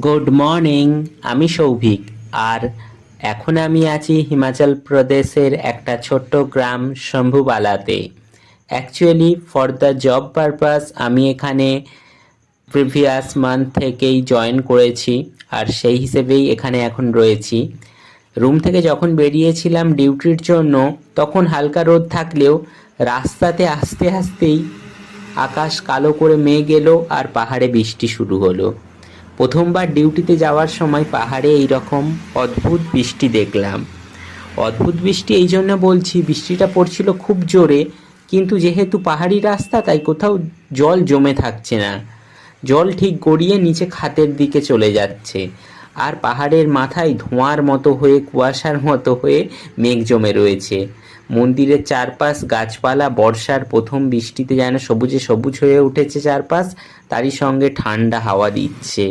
Good morning. আমি সৌভিক। আর এখন আমি আছি হিমাচল প্রদেশের একটা ছোট্ট গ্রাম শম্ভুবালাতে। Actually for the job purpose আমি এখানে প্রিভিয়াস মান্থ থেকেই জয়েন করেছি, আর সেই হিসেবেই এখানে এখন রয়েছি। রুম থেকে যখন বেরিয়েছিলাম ডিউটির জন্য, তখন হালকা রোদ থাকলেও রাস্তাতে আসতে আসতেই আকাশ কালো করে মেঘ এলো আর পাহাড়ে বৃষ্টি শুরু হলো। প্রথমবার ডিউটিতে যাওয়ার সময় পাহাড়ে এইরকম অদ্ভুত বৃষ্টি দেখলাম। অদ্ভুত বৃষ্টি এই জন্য বলছি, বৃষ্টিটা পড়ছিল খুব জোরে, কিন্তু যেহেতু পাহাড়ি রাস্তা তাই কোথাও জল জমে থাকছে না, জল ঠিক গড়িয়ে নিচে খাতের দিকে চলে যাচ্ছে। আর পাহাড়ের মাথায় ধোঁয়ার মতো হয়ে, কুয়াশার মতো হয়ে মেঘ জমে রয়েছে। মন্দিরের চারপাশ গাছপালা বর্ষার প্রথম বৃষ্টিতে যেন সবুজে সবুজ হয়ে উঠেছে চারপাশ, তারই সঙ্গে ঠান্ডা হাওয়া দিচ্ছে।